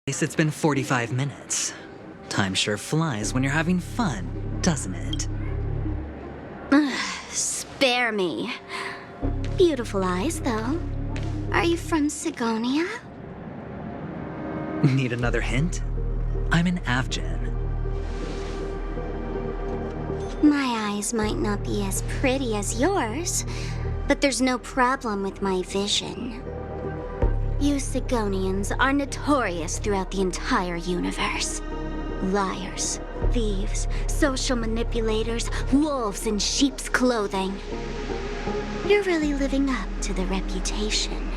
It's been 45 minutes. Time sure flies when you're having fun, doesn't it? Spare me. Beautiful eyes, though. Are you from Sigonia? Need another hint? I'm an Avgen. My eyes might not be as pretty as yours, but there's no problem with my vision. You Sigonians are notorious throughout the entire universe. Liars, thieves, social manipulators, wolves in sheep's clothing. You're really living up to the reputation.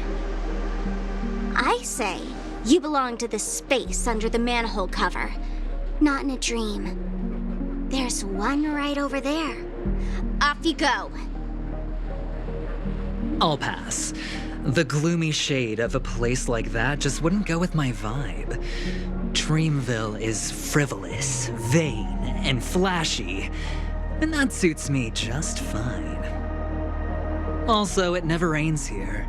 I say, you belong to the space under the manhole cover, not in a dream. There's one right over there. Off you go. I'll pass. The gloomy shade of a place like that just wouldn't go with my vibe. Dreamville is frivolous, vain, and flashy, and that suits me just fine. Also, it never rains here.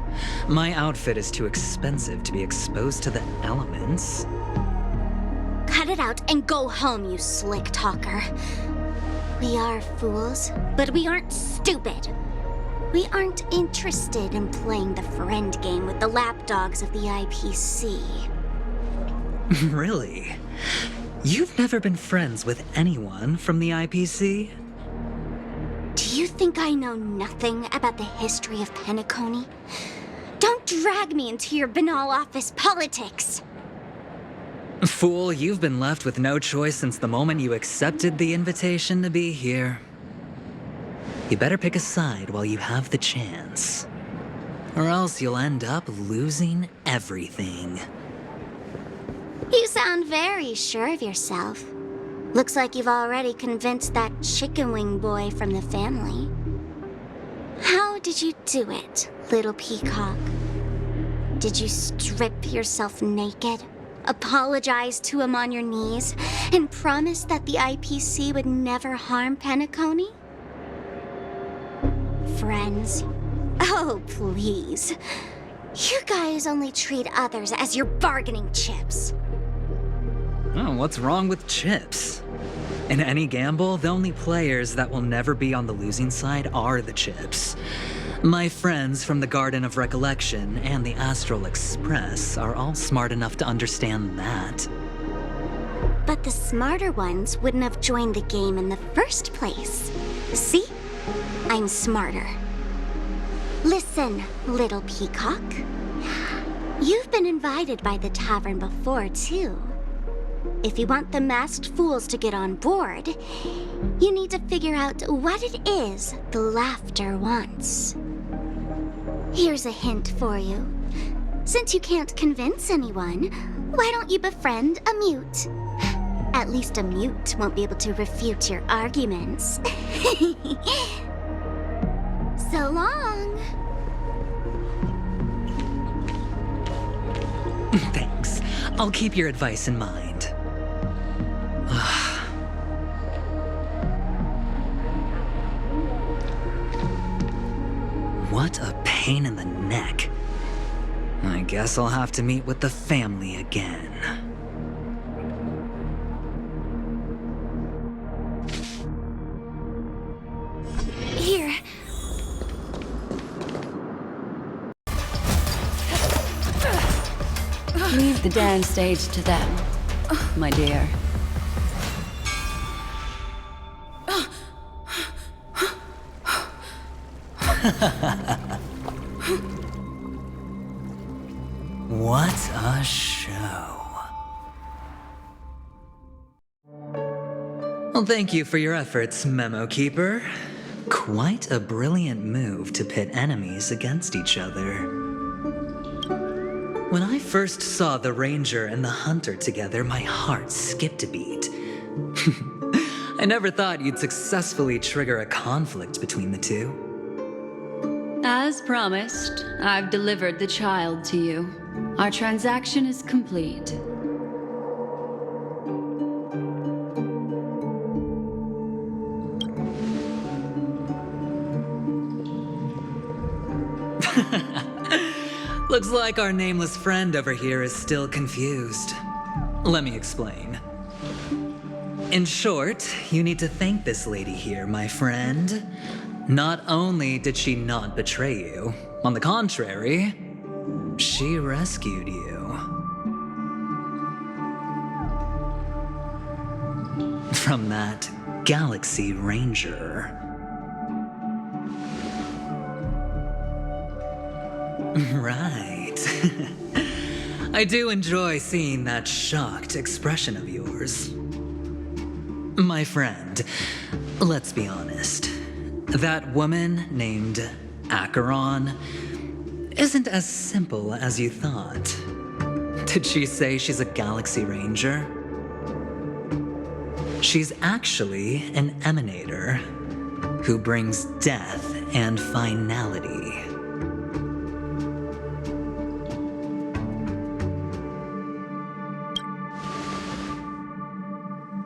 My outfit is too expensive to be exposed to the elements. Cut it out and go home, you slick talker. We are fools, but we aren't stupid. We aren't interested in playing the friend game with the lapdogs of the IPC. Really? You've never been friends with anyone from the IPC? Do you think I know nothing about the history of Penacony? Don't drag me into your banal office politics! Fool, you've been left with no choice since the moment you accepted the invitation to be here. You better pick a side while you have the chance. Or else you'll end up losing everything. You sound very sure of yourself. Looks like you've already convinced that chicken wing boy from the family. How did you do it, little peacock? Did you strip yourself naked, apologize to him on your knees, and promise that the IPC would never harm Penacony? Friends? Oh, please. You guys only treat others as your bargaining chips. Oh, what's wrong with chips? In any gamble, the only players that will never be on the losing side are the chips. My friends from the Garden of Recollection and the Astral Express are all smart enough to understand that. But the smarter ones wouldn't have joined the game in the first place. See? I'm smarter. Listen, little peacock. You've been invited by the tavern before, too. If you want the masked fools to get on board, you need to figure out what it is the laughter wants. Here's a hint for you. Since you can't convince anyone, why don't you befriend a mute? At least a mute won't be able to refute your arguments. So long. Thanks. I'll keep your advice in mind. What a pain in the neck. I guess I'll have to meet with the family again. Here. Leave the dance stage to them, my dear. What a show. Well, thank you for your efforts, Memo Keeper. Quite a brilliant move to pit enemies against each other. When I first saw the Ranger and the Hunter together, my heart skipped a beat. I never thought you'd successfully trigger a conflict between the two. As promised, I've delivered the child to you. Our transaction is complete. Looks like our nameless friend over here is still confused. Let me explain. In short, you need to thank this lady here, my friend. Not only did she not betray you, on the contrary, she rescued you. From that Galaxy Ranger. Right. I do enjoy seeing that shocked expression of yours. My friend, let's be honest. That woman named Acheron isn't as simple as you thought. Did she say she's a Galaxy Ranger? She's actually an emanator who brings death and finality.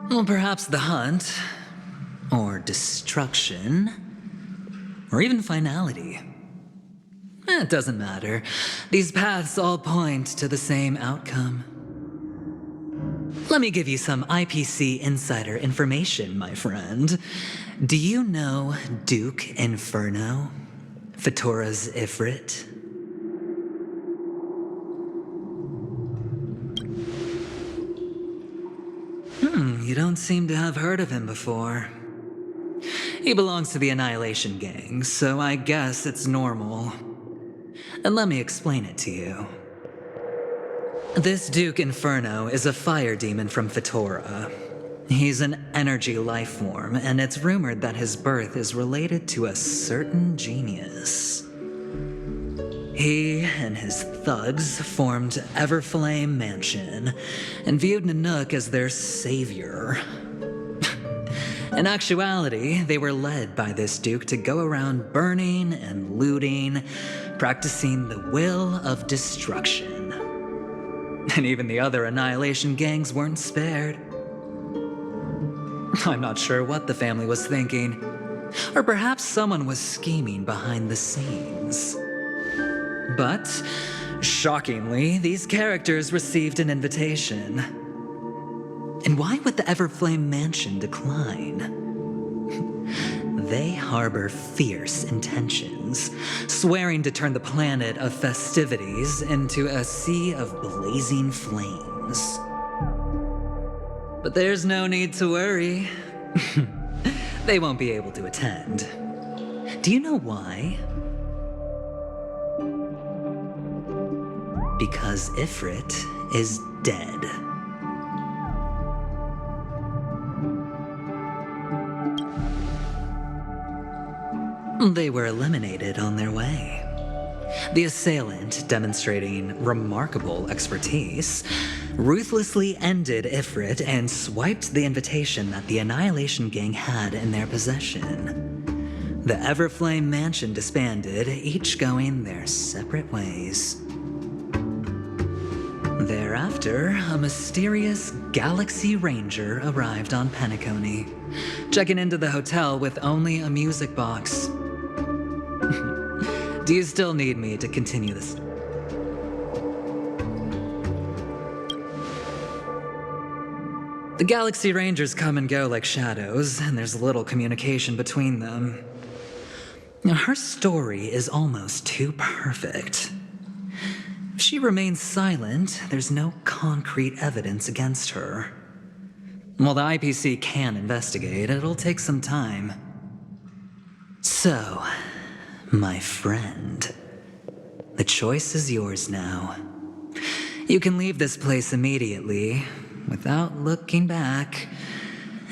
Well, perhaps the hunt, or destruction, or even finality. It doesn't matter. These paths all point to the same outcome. Let me give you some IPC insider information, my friend. Do you know Duke Inferno? Fatora's Ifrit? You don't seem to have heard of him before. He belongs to the Annihilation Gang, so I guess it's normal. And let me explain it to you. This Duke Inferno is a fire demon from Fatora. He's an energy life form, and it's rumored that his birth is related to a certain genius. He and his thugs formed Everflame Mansion and viewed Nanook as their savior. In actuality, they were led by this duke to go around burning and looting, practicing the will of destruction. And even the other Annihilation gangs weren't spared. I'm not sure what the family was thinking, or perhaps someone was scheming behind the scenes. But, shockingly, these characters received an invitation. And why would the Everflame Mansion decline? They harbor fierce intentions, swearing to turn the planet of festivities into a sea of blazing flames. But there's no need to worry. They won't be able to attend. Do you know why? Because Ifrit is dead. They were eliminated on their way. The assailant, demonstrating remarkable expertise, ruthlessly ended Ifrit and swiped the invitation that the Annihilation Gang had in their possession. The Everflame Mansion disbanded, each going their separate ways. Thereafter, a mysterious Galaxy Ranger arrived on Penacony, checking into the hotel with only a music box. Do you still need me to continue this? The Galaxy Rangers come and go like shadows, and there's little communication between them. Now, her story is almost too perfect. If she remains silent, there's no concrete evidence against her. While the IPC can investigate, it'll take some time. So, my friend, the choice is yours now. You can leave this place immediately, without looking back,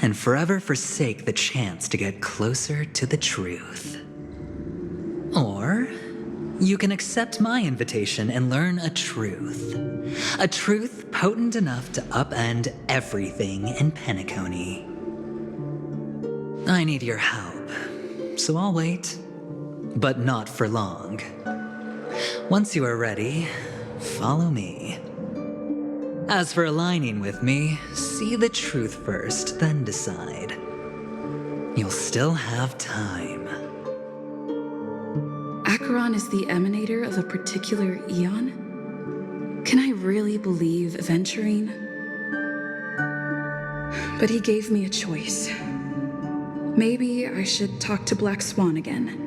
and forever forsake the chance to get closer to the truth. Or you can accept my invitation and learn a truth potent enough to upend everything in Penacony. I need your help, so I'll wait, but not for long. Once you are ready, follow me. As for aligning with me, see the truth first, then decide. You'll still have time. Acheron is the emanator of a particular eon? Can I really believe Aventurine? But he gave me a choice. Maybe I should talk to Black Swan again.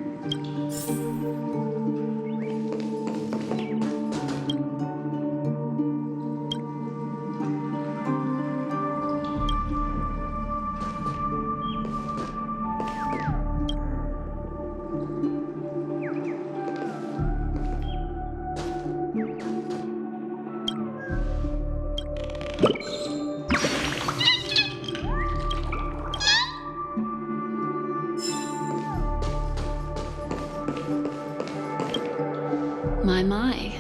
My.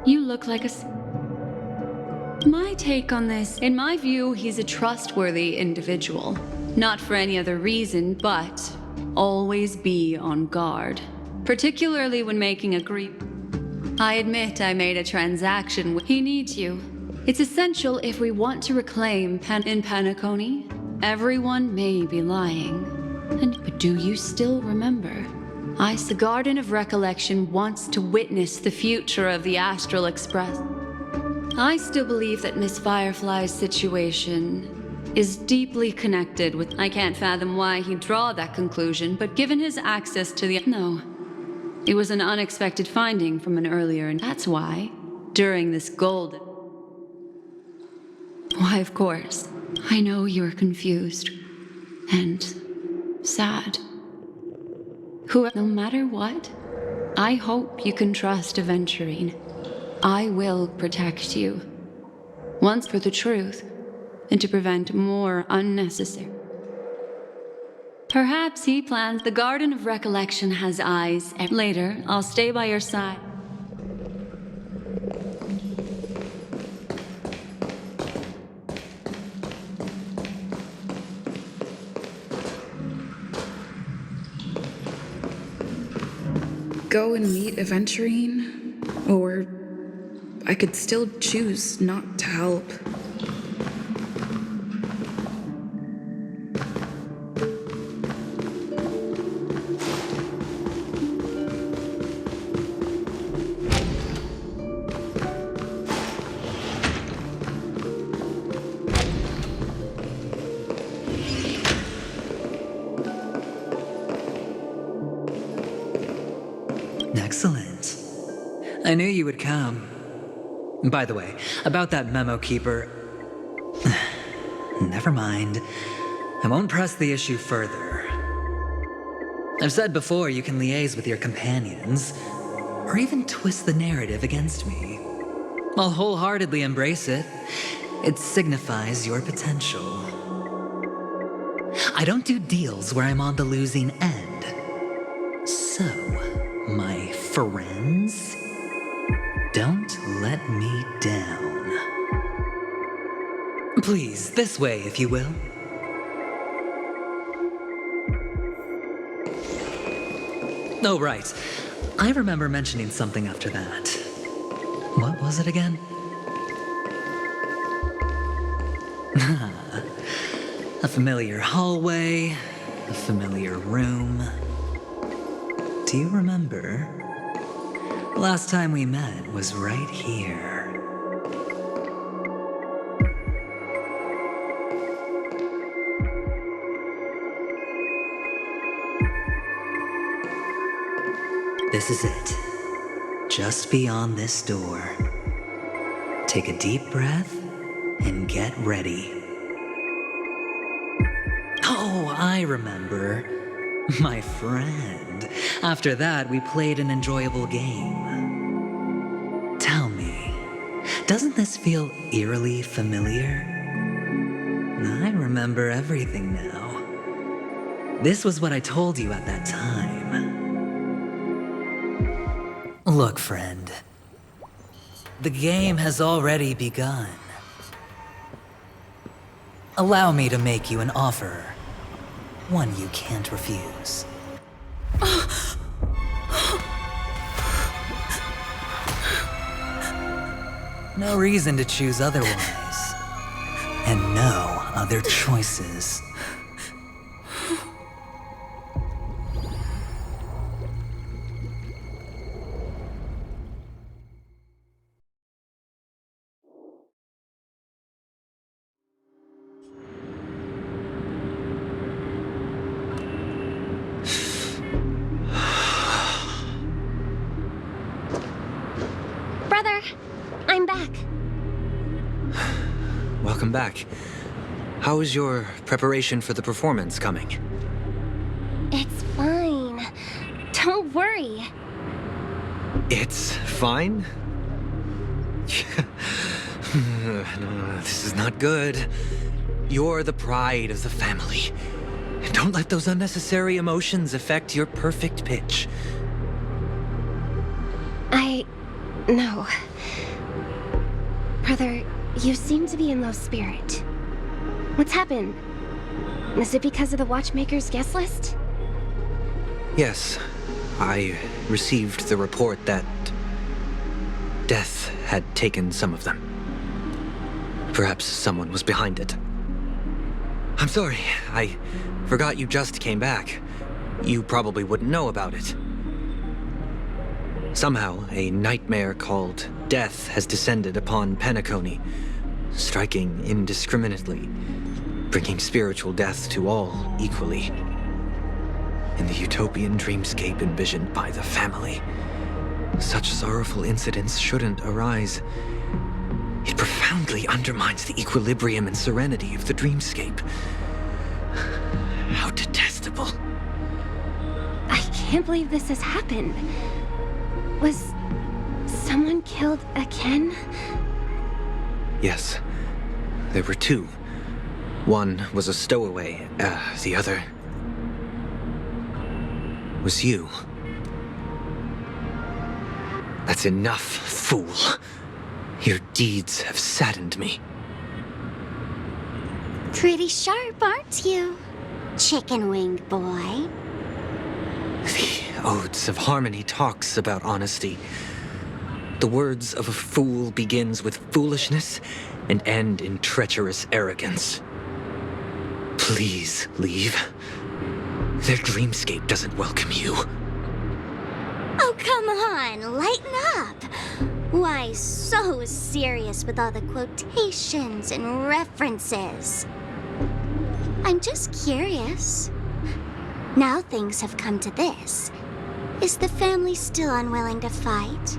You look like My take on this, in my view, he's a trustworthy individual. Not for any other reason, but always be on guard. Particularly when making I admit I made a transaction. He needs you. It's essential if we want to reclaim in Penacony. Everyone may be lying. But do you still remember? The Garden of Recollection wants to witness the future of the Astral Express. I still believe that Miss Firefly's situation is deeply connected with... I can't fathom why he'd draw that conclusion, but given his access to the... No. It was an unexpected finding from an earlier... And that's why, during this golden... Why, of course. I know you're confused. And sad. No matter what, I hope you can trust Aventurine. I will protect you. Once for the truth, and to prevent more unnecessary. Perhaps he plans the Garden of Recollection has eyes. Later, I'll stay by your side. Go and meet Aventurine, or I could still choose not to help. Excellent. I knew you would come. By the way, about that memo keeper... Never mind. I won't press the issue further. I've said before you can liaise with your companions, or even twist the narrative against me. I'll wholeheartedly embrace it. It signifies your potential. I don't do deals where I'm on the losing end. So, my friends, don't let me down. Please, this way, if you will. Oh, right. I remember mentioning something after that. What was it again? A familiar hallway, a familiar room. Do you remember? Last time we met was right here. This is it. Just beyond this door. Take a deep breath and get ready. Oh, I remember. My friend. After that, we played an enjoyable game. Tell me, doesn't this feel eerily familiar? I remember everything now. This was what I told you at that time. Look, friend. The game has already begun. Allow me to make you an offer. One you can't refuse. No reason to choose otherwise. And no other choices. welcome back. How is your preparation for the performance coming? It's fine. Don't worry. It's fine? No, this is not good. You're the pride of the family. Don't let those unnecessary emotions affect your perfect pitch. No. Brother, you seem to be in low spirit. What's happened? Is it because of the Watchmaker's guest list? Yes, I received the report that death had taken some of them. Perhaps someone was behind it. I'm sorry, I forgot you just came back. You probably wouldn't know about it. Somehow, a nightmare called death has descended upon Penacony, striking indiscriminately, bringing spiritual death to all equally. In the utopian dreamscape envisioned by the family, such sorrowful incidents shouldn't arise. It profoundly undermines the equilibrium and serenity of the dreamscape. How detestable. I can't believe this has happened. Was someone killed again? Yes, there were two. One was a stowaway, the other was you. That's enough, fool. Your deeds have saddened me. Pretty sharp, aren't you, chicken wing boy? The Odes of Harmony talks about honesty. The words of a fool begins with foolishness and end in treacherous arrogance. Please leave. Their dreamscape doesn't welcome you. Oh, come on, lighten up. Why so serious with all the quotations and references? I'm just curious. Now things have come to this. Is the family still unwilling to fight?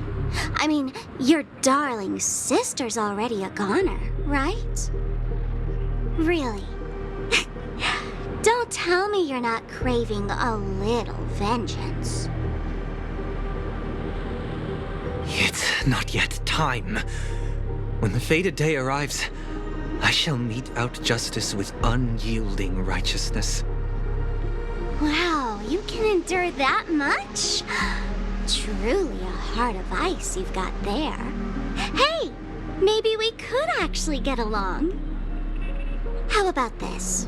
I mean, your darling sister's already a goner, right? Really? Don't tell me you're not craving a little vengeance. It's not yet time. When the fated day arrives, I shall mete out justice with unyielding righteousness. Wow, you can endure that much? Truly a heart of ice you've got there. Hey, maybe we could actually get along. How about this?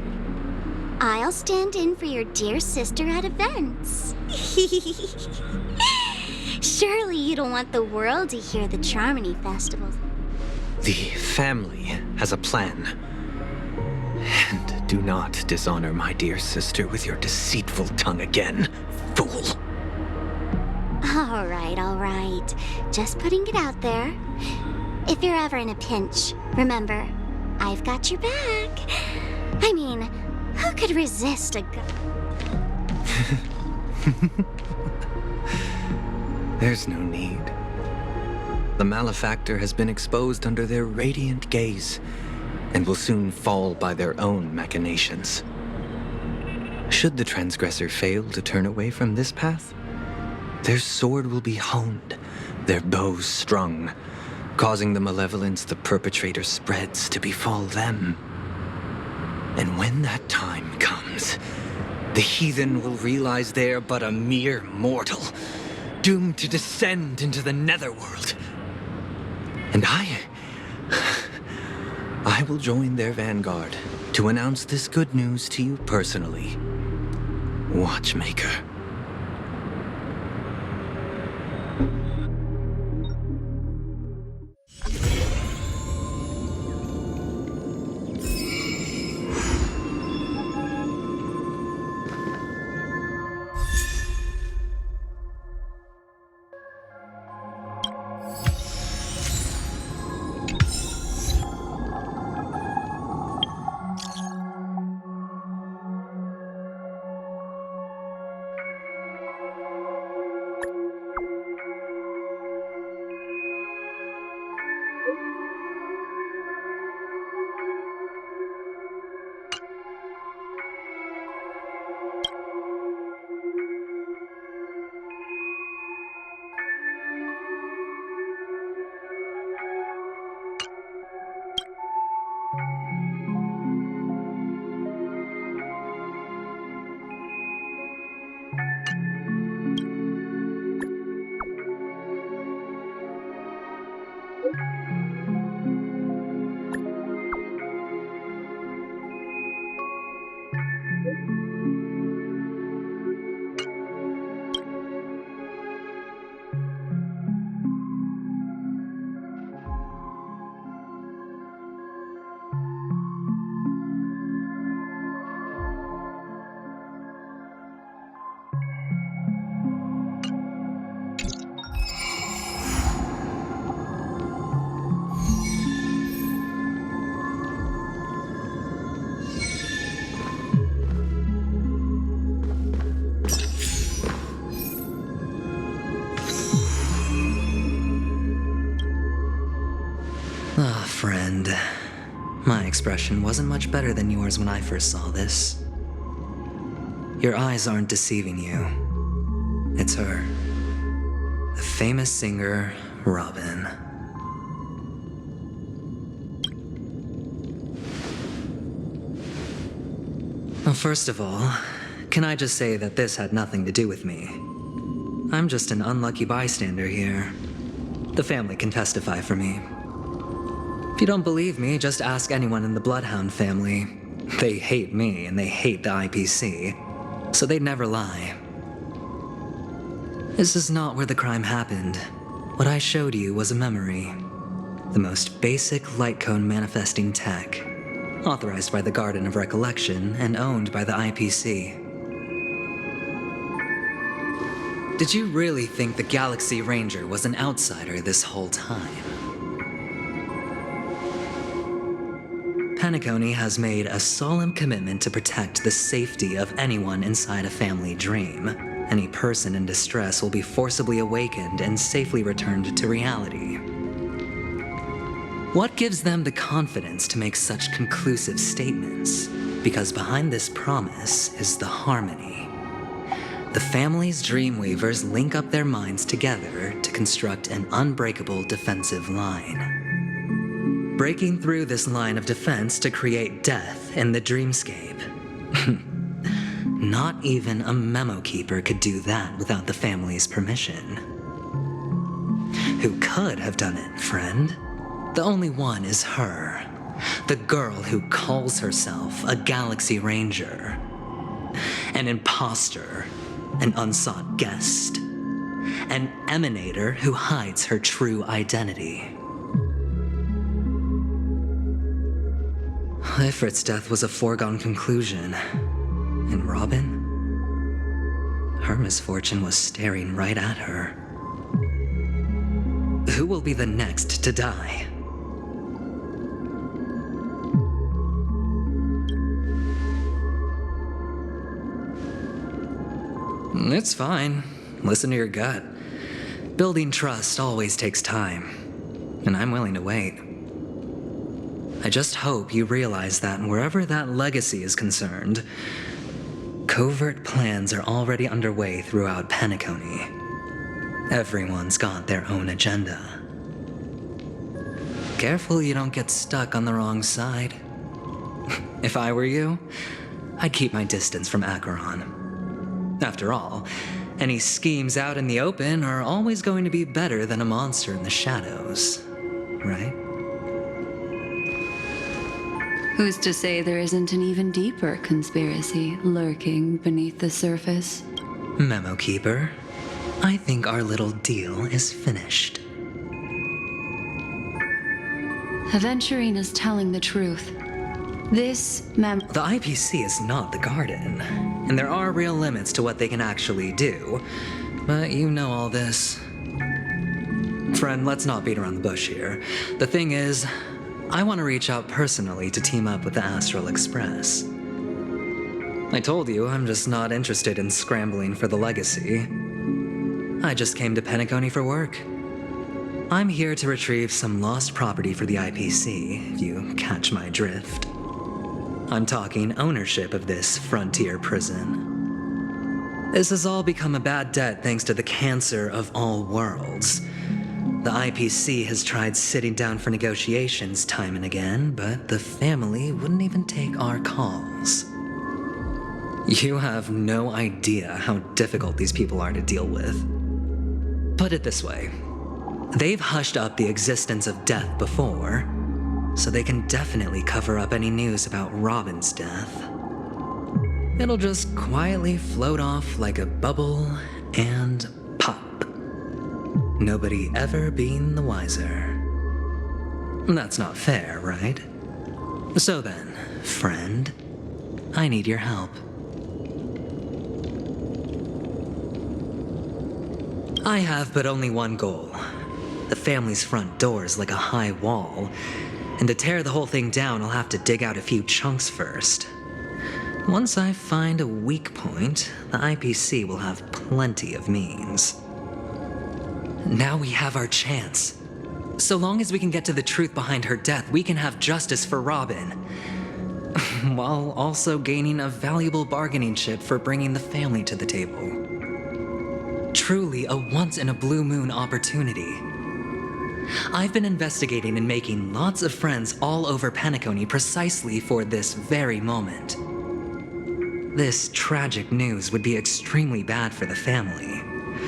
I'll stand in for your dear sister at events. Surely you don't want the world to hear the Charmony festivals. The family has a plan. And do not dishonor my dear sister with your deceitful tongue again, fool. All right. Just putting it out there. If you're ever in a pinch, remember, I've got your back. I mean, who could resist a There's no need. The malefactor has been exposed under their radiant gaze, and will soon fall by their own machinations. Should the transgressor fail to turn away from this path, their sword will be honed, their bows strung, causing the malevolence the perpetrator spreads to befall them. And when that time comes, the heathen will realize they're but a mere mortal, doomed to descend into the netherworld. And I will join their vanguard to announce this good news to you personally, Watchmaker. eye expression wasn't much better than yours when I first saw this. Your eyes aren't deceiving you. It's her. The famous singer, Robin. Well, first of all, can I just say that this had nothing to do with me? I'm just an unlucky bystander here. The family can testify for me. If you don't believe me, just ask anyone in the Bloodhound family. They hate me and they hate the IPC, so they'd never lie. This is not where the crime happened. What I showed you was a memory. The most basic light cone manifesting tech, authorized by the Garden of Recollection and owned by the IPC. Did you really think the Galaxy Ranger was an outsider this whole time? Penacony has made a solemn commitment to protect the safety of anyone inside a family dream. Any person in distress will be forcibly awakened and safely returned to reality. What gives them the confidence to make such conclusive statements? Because behind this promise is the harmony. The family's Dreamweavers link up their minds together to construct an unbreakable defensive line. Breaking through this line of defense to create death in the dreamscape. Not even a memo keeper could do that without the family's permission. Who could have done it, friend? The only one is her. The girl who calls herself a Galaxy Ranger. An imposter. An unsought guest. An emanator who hides her true identity. Ifrit's death was a foregone conclusion. And Robin? Her misfortune was staring right at her. Who will be the next to die? It's fine. Listen to your gut. Building trust always takes time, and I'm willing to wait. I just hope you realize that wherever that legacy is concerned, covert plans are already underway throughout Penacony. Everyone's got their own agenda. Careful you don't get stuck on the wrong side. If I were you, I'd keep my distance from Acheron. After all, any schemes out in the open are always going to be better than a monster in the shadows, right? Who's to say there isn't an even deeper conspiracy lurking beneath the surface? Memo Keeper, I think our little deal is finished. Aventurine is telling the truth. This The IPC is not the Garden, and there are real limits to what they can actually do, but you know all this. Friend, let's not beat around the bush here. The thing is, I want to reach out personally to team up with the Astral Express. I told you I'm just not interested in scrambling for the legacy. I just came to Penacony for work. I'm here to retrieve some lost property for the IPC, if you catch my drift. I'm talking ownership of this frontier prison. This has all become a bad debt thanks to the cancer of all worlds. The IPC has tried sitting down for negotiations time and again, but the family wouldn't even take our calls. You have no idea how difficult these people are to deal with. Put it this way. They've hushed up the existence of death before, so they can definitely cover up any news about Robin's death. It'll just quietly float off like a bubble and pop. Nobody ever being the wiser. That's not fair, right? So then, friend, I need your help. I have but only one goal. The family's front door is like a high wall, and to tear the whole thing down, I'll have to dig out a few chunks first. Once I find a weak point, the IPC will have plenty of means. Now we have our chance. So long as we can get to the truth behind her death, we can have justice for Robin. While also gaining a valuable bargaining chip for bringing the family to the table. Truly a once-in-a-blue-moon opportunity. I've been investigating and making lots of friends all over Penacony precisely for this very moment. This tragic news would be extremely bad for the family,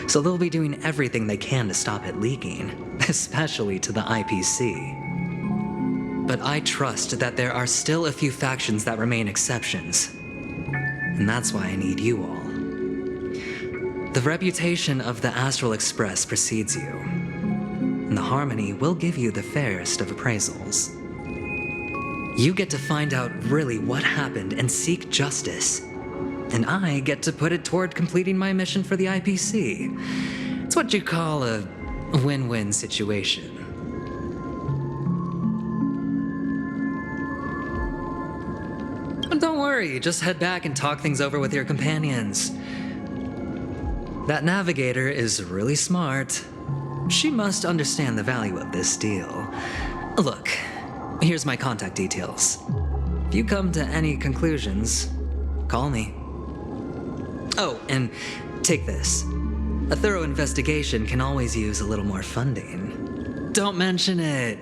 so they'll be doing everything they can to stop it leaking, especially to the IPC. But I trust that there are still a few factions that remain exceptions, and that's why I need you all. The reputation of the Astral Express precedes you, and the Harmony will give you the fairest of appraisals. You get to find out really what happened and seek justice, and I get to put it toward completing my mission for the IPC. It's what you call a win-win situation. But don't worry, just head back and talk things over with your companions. That navigator is really smart. She must understand the value of this deal. Look, here's my contact details. If you come to any conclusions, call me. Oh, and take this. A thorough investigation can always use a little more funding. Don't mention it.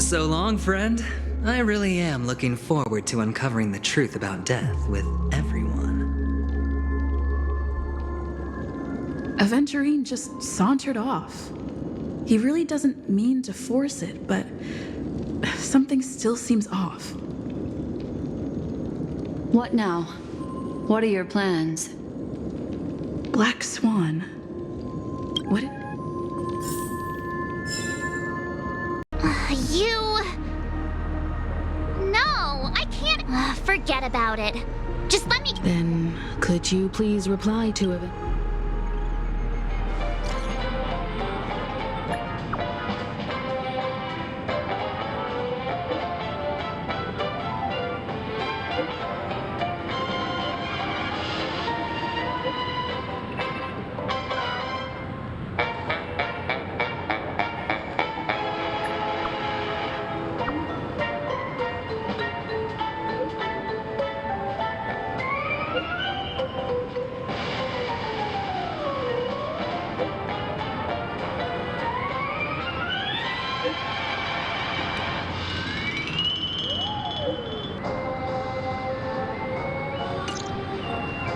So long, friend. I really am looking forward to uncovering the truth about death with everyone. Aventurine just sauntered off. He really doesn't mean to force it, but something still seems off. What now? What are your plans? Black Swan. What? No, I can't. Forget about it. Just let me. Then, could you please reply to it?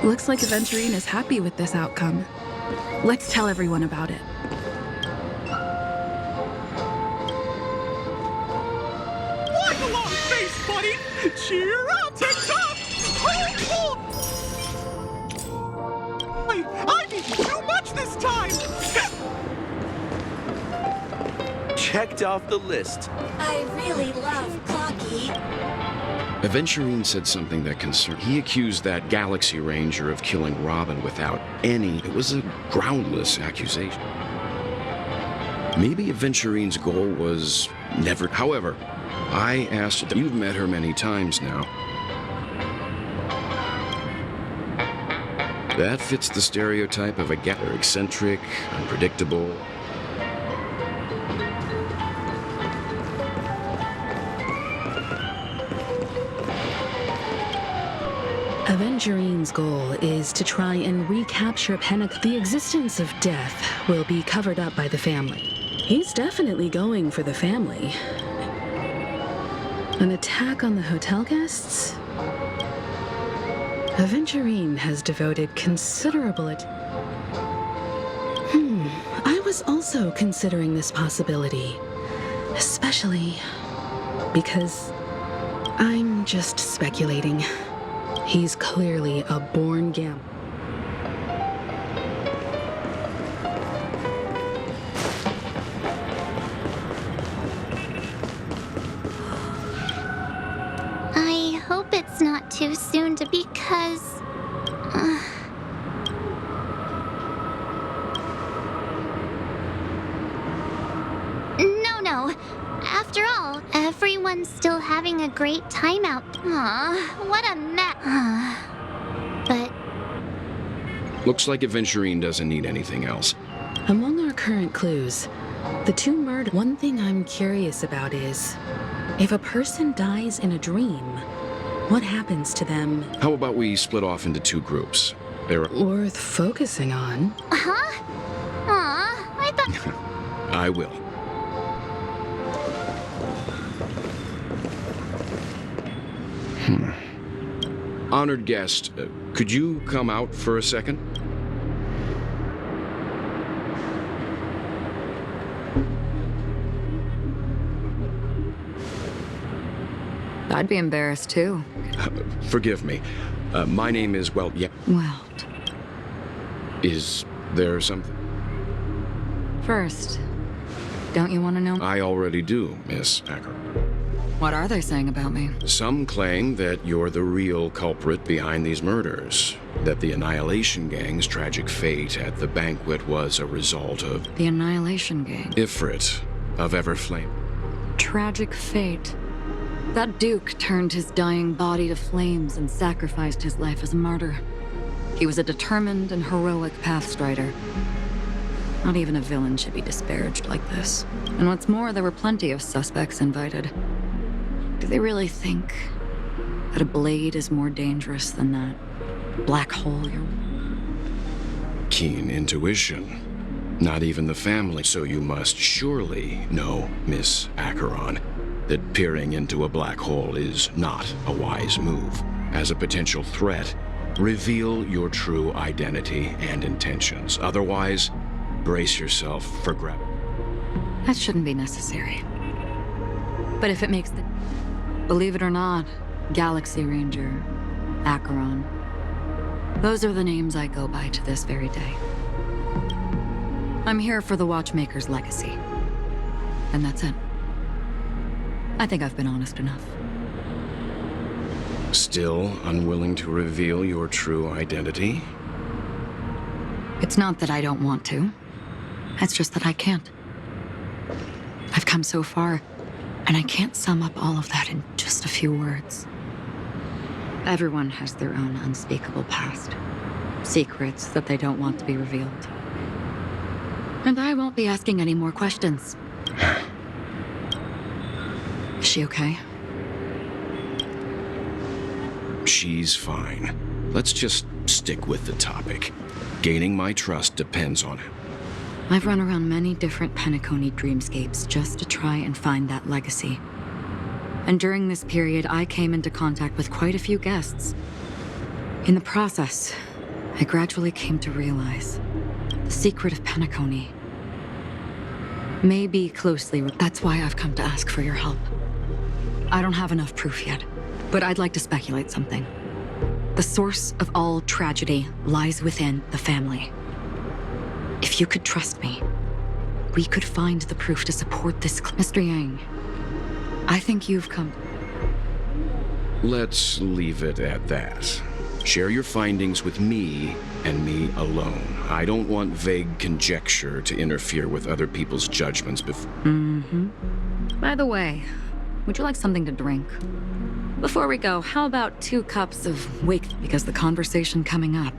Looks like Aventurine is happy with this outcome. Let's tell everyone about it. Wipe a long face, buddy! Cheer up, TikTok! I'm eating too much this time! Checked off the list. I really love Clocky. Aventurine said something that concerned. He accused that Galaxy Ranger of killing Robin without any. It was a groundless accusation. Maybe Aventurine's goal was never. However, I asked. You've met her many times now. That fits the stereotype of a They're eccentric, unpredictable. Aventurine's goal is to try and recapture Penacony. The existence of death will be covered up by the family. He's definitely going for the family. An attack on the hotel guests? Aventurine has devoted considerable I was also considering this possibility. Especially because I'm just speculating. He's clearly a born gambler. I hope it's not too soon to because... No. After all, everyone's still having a great time out. Aw, what a mess. But... Looks like Aventurine doesn't need anything else. Among our current clues, The two murder. One thing I'm curious about is, if a person dies in a dream, what happens to them? How about we split off into two groups? There are... Worth focusing on. Huh? Aw, I thought... I will. Honored guest, could you come out for a second? I'd be embarrassed too. Forgive me. My name is, well, yeah. Welt. Is there something? First, don't you want to know? I already do, Miss Acker. What are they saying about me? Some claim that you're the real culprit behind these murders. That the Annihilation Gang's tragic fate at the banquet was a result of... The Annihilation Gang? Ifrit of Everflame. Tragic fate. That Duke turned his dying body to flames and sacrificed his life as a martyr. He was a determined and heroic pathstrider. Not even a villain should be disparaged like this. And what's more, there were plenty of suspects invited. Do they really think that a blade is more dangerous than that black hole you're... Keen intuition. Not even the family, so you must surely know, Miss Acheron, that peering into a black hole is not a wise move. As a potential threat, reveal your true identity and intentions. Otherwise, brace yourself for grab. That shouldn't be necessary. But if it makes the... Believe it or not, Galaxy Ranger, Acheron, those are the names I go by to this very day. I'm here for the Watchmaker's legacy. And that's it. I think I've been honest enough. Still unwilling to reveal your true identity? It's not that I don't want to. It's just that I can't. I've come so far, and I can't sum up all of that in just a few words. Everyone has their own unspeakable past. Secrets that they don't want to be revealed. And I won't be asking any more questions. Is she okay? She's fine. Let's just stick with the topic. Gaining my trust depends on it. I've run around many different Penacony dreamscapes just to try and find that legacy. And during this period, I came into contact with quite a few guests. In the process, I gradually came to realize the secret of Penacony may be closely... That's why I've come to ask for your help. I don't have enough proof yet, but I'd like to speculate something. The source of all tragedy lies within the family. If you could trust me, we could find the proof to support this... Mr. Yang, I think you've come... Let's leave it at that. Share your findings with me and me alone. I don't want vague conjecture to interfere with other people's judgments before... By the way, would you like something to drink? Before we go, how about 2 cups of wake? Because the conversation coming up